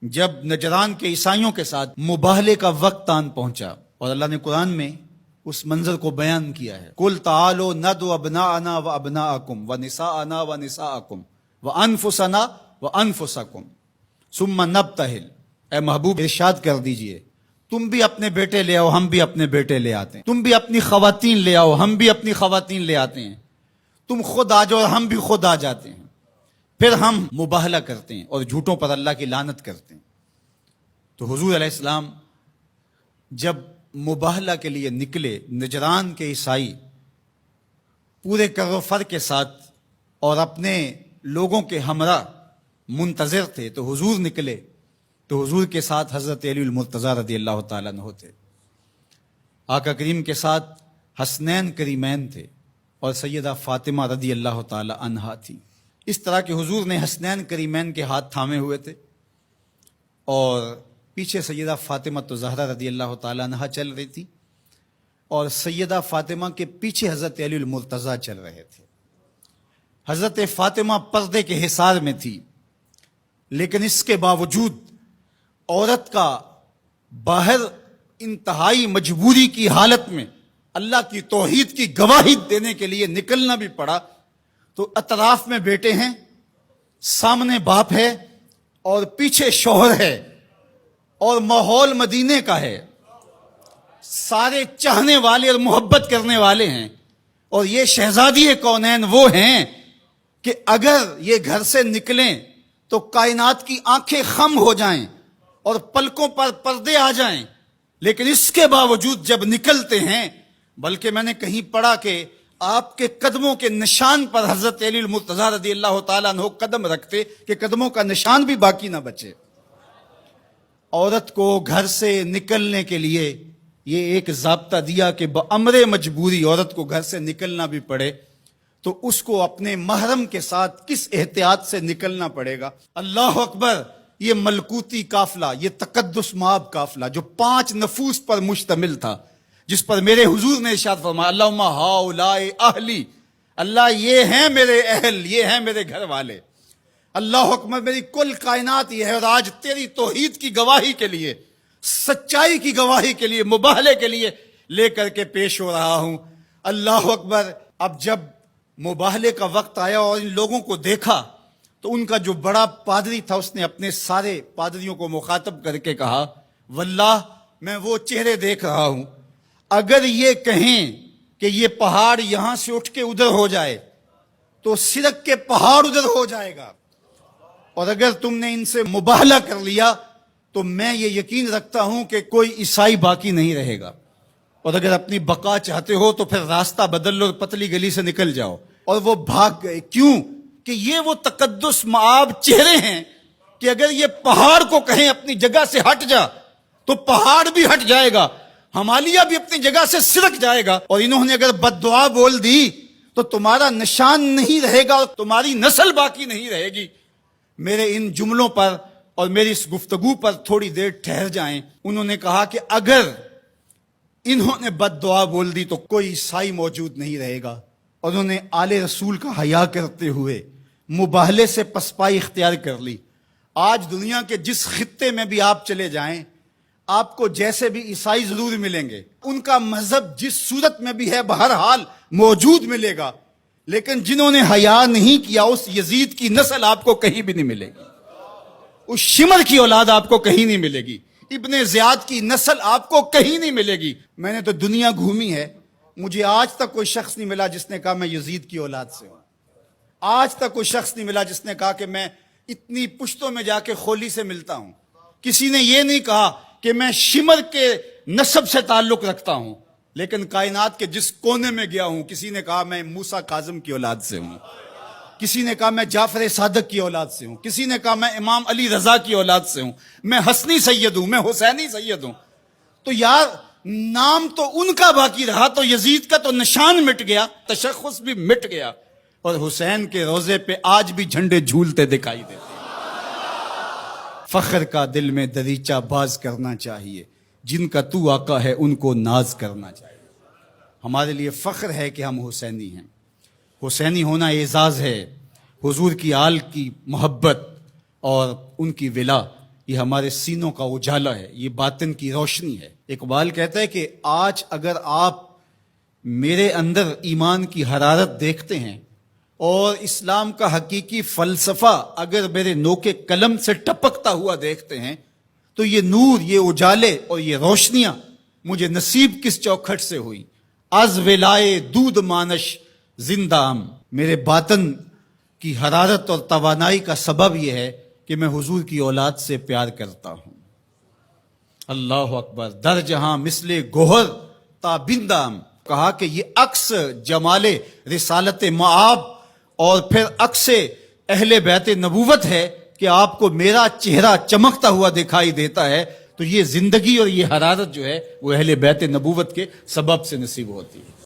جب نجران کے عیسائیوں کے ساتھ مباہلے کا وقت آن پہنچا اور اللہ نے قرآن میں اس منظر کو بیان کیا ہے، قُلْ تَعَالُوا نَدْعُ أَبْنَاءَنَا وَأَبْنَاءَكُمْ وَنِسَاءَنَا وَنِسَاءَكُمْ وَأَنفُسَنَا وَأَنفُسَكُمْ ثُمَّ نَبْتَهِلْ۔ اے محبوب ارشاد کر دیجئے، تم بھی اپنے بیٹے لے آؤ، ہم بھی اپنے بیٹے لے آتے ہیں، تم بھی اپنی خواتین لے آؤ، ہم بھی اپنی خواتین لے آتے ہیں، تم خود آ جاؤ اور ہم بھی خود آ جاتے ہیں، پھر ہم مباہلہ کرتے ہیں اور جھوٹوں پر اللہ کی لعنت کرتے ہیں۔ تو حضور علیہ السلام جب مباہلہ کے لیے نکلے، نجران کے عیسائی پورے کر و فر کے ساتھ اور اپنے لوگوں کے ہمراہ منتظر تھے، تو حضور نکلے تو حضور کے ساتھ حضرت علی المرتضیٰ رضی اللہ تعالیٰ عنہ تھے، آقا کریم کے ساتھ حسنین کریمین تھے اور سیدہ فاطمہ رضی اللہ تعالیٰ عنہا تھی۔ اس طرح کہ حضور نے حسنین کریمین کے ہاتھ تھامے ہوئے تھے اور پیچھے سیدہ فاطمہ تو زہرا رضی اللہ تعالیٰ عنہا چل رہی تھی اور سیدہ فاطمہ کے پیچھے حضرت علی المرتضیٰ چل رہے تھے۔ حضرت فاطمہ پردے کے حصار میں تھی، لیکن اس کے باوجود عورت کا باہر انتہائی مجبوری کی حالت میں اللہ کی توحید کی گواہی دینے کے لیے نکلنا بھی پڑا۔ تو اطراف میں بیٹے ہیں، سامنے باپ ہے اور پیچھے شوہر ہے اور ماحول مدینے کا ہے، سارے چاہنے والے اور محبت کرنے والے ہیں، اور یہ شہزادی کونین وہ ہیں کہ اگر یہ گھر سے نکلیں تو کائنات کی آنکھیں خم ہو جائیں اور پلکوں پر پردے آ جائیں، لیکن اس کے باوجود جب نکلتے ہیں، بلکہ میں نے کہیں پڑھا کہ آپ کے قدموں کے نشان پر حضرت علی المرتضیٰ رضی اللہ تعالیٰ عنہ قدم رکھتے کہ قدموں کا نشان بھی باقی نہ بچے۔ عورت کو گھر سے نکلنے کے لیے یہ ایک ضابطہ دیا کہ بامر مجبوری عورت کو گھر سے نکلنا بھی پڑے تو اس کو اپنے محرم کے ساتھ کس احتیاط سے نکلنا پڑے گا۔ اللہ اکبر! یہ ملکوتی قافلہ، یہ تقدس مآب قافلہ جو 5 نفوس پر مشتمل تھا، جس پر میرے حضور نے ارشاد فرمایا اللہم ہؤلاء اہلی، اللہ یہ ہیں میرے اہل، یہ ہیں میرے گھر والے۔ اللہ اکبر! میری کل کائنات یہ ہے، اور آج تیری توحید کی گواہی کے لیے، سچائی کی گواہی کے لیے، مباہلے کے لیے لے کر کے پیش ہو رہا ہوں۔ اللہ اکبر! اب جب مباہلے کا وقت آیا اور ان لوگوں کو دیکھا تو ان کا جو بڑا پادری تھا اس نے اپنے سارے پادریوں کو مخاطب کر کے کہا واللہ میں وہ چہرے دیکھ رہا ہوں، اگر یہ کہیں کہ یہ پہاڑ یہاں سے اٹھ کے ادھر ہو جائے تو سرک کے پہاڑ ادھر ہو جائے گا، اور اگر تم نے ان سے مباہلہ کر لیا تو میں یہ یقین رکھتا ہوں کہ کوئی عیسائی باقی نہیں رہے گا، اور اگر اپنی بقا چاہتے ہو تو پھر راستہ بدل لو، پتلی گلی سے نکل جاؤ۔ اور وہ بھاگ گئے، کیوں کہ یہ وہ تقدس مآب چہرے ہیں کہ اگر یہ پہاڑ کو کہیں اپنی جگہ سے ہٹ جا تو پہاڑ بھی ہٹ جائے گا، ہمالیہ بھی اپنی جگہ سے سرک جائے گا، اور انہوں نے اگر بد دعا بول دی تو تمہارا نشان نہیں رہے گا اور تمہاری نسل باقی نہیں رہے گی۔ میرے ان جملوں پر اور میری اس گفتگو پر تھوڑی دیر ٹھہر جائیں۔ انہوں نے کہا کہ اگر انہوں نے بد دعا بول دی تو کوئی عیسائی موجود نہیں رہے گا، اور انہوں نے آل رسول کا حیا کرتے ہوئے مباہلے سے پسپائی اختیار کر لی۔ آج دنیا کے جس خطے میں بھی آپ چلے جائیں، آپ کو جیسے بھی عیسائی ضرور ملیں گے، ان کا مذہب جس صورت میں بھی ہے بہرحال موجود ملے گا، لیکن جنہوں نے حیا نہیں کیا اس یزید کی نسل آپ کو کہیں بھی نہیں ملے گی، اس شمر کی اولاد آپ کو کہیں نہیں ملے گی، ابن زیاد کی نسل آپ کو کہیں نہیں ملے گی۔ میں نے تو دنیا گھومی ہے، مجھے آج تک کوئی شخص نہیں ملا جس نے کہا میں یزید کی اولاد سے ہوں، آج تک کوئی شخص نہیں ملا جس نے کہا کہ میں اتنی پشتوں میں جا کے خولی سے ملتا ہوں، کسی نے یہ نہیں کہا کہ میں شمر کے نسب سے تعلق رکھتا ہوں، لیکن کائنات کے جس کونے میں گیا ہوں کسی نے کہا میں موسیٰ کاظم کی اولاد سے ہوں، کسی نے کہا میں جعفر صادق کی اولاد سے ہوں، کسی نے کہا میں امام علی رضا کی اولاد سے ہوں، میں حسنی سید ہوں، میں حسینی سید ہوں۔ تو یار نام تو ان کا باقی رہا، تو یزید کا تو نشان مٹ گیا، تشخص بھی مٹ گیا، اور حسین کے روزے پہ آج بھی جھنڈے جھولتے دکھائی دیتے۔ فخر کا دل میں دریچہ باز کرنا چاہیے، جن کا تو آقا ہے ان کو ناز کرنا چاہیے۔ ہمارے لیے فخر ہے کہ ہم حسینی ہیں، حسینی ہونا اعزاز ہے، حضور کی آل کی محبت اور ان کی ولا یہ ہمارے سینوں کا اجالا ہے، یہ باطن کی روشنی ہے۔ اقبال کہتا ہے کہ آج اگر آپ میرے اندر ایمان کی حرارت دیکھتے ہیں اور اسلام کا حقیقی فلسفہ اگر میرے نوک قلم سے ٹپکتا ہوا دیکھتے ہیں تو یہ نور، یہ اجالے اور یہ روشنیاں مجھے نصیب کس چوکھٹ سے ہوئی؟ از ولائے دودھ مانش زندام، میرے باطن کی حرارت اور توانائی کا سبب یہ ہے کہ میں حضور کی اولاد سے پیار کرتا ہوں۔ اللہ اکبر، در جہاں مثل گوہر تابندام، کہا کہ یہ عکس جمال رسالت معاب اور پھر عکس اہل بیت نبوت ہے کہ آپ کو میرا چہرہ چمکتا ہوا دکھائی دیتا ہے، تو یہ زندگی اور یہ حرارت جو ہے وہ اہل بیت نبوت کے سبب سے نصیب ہوتی ہے۔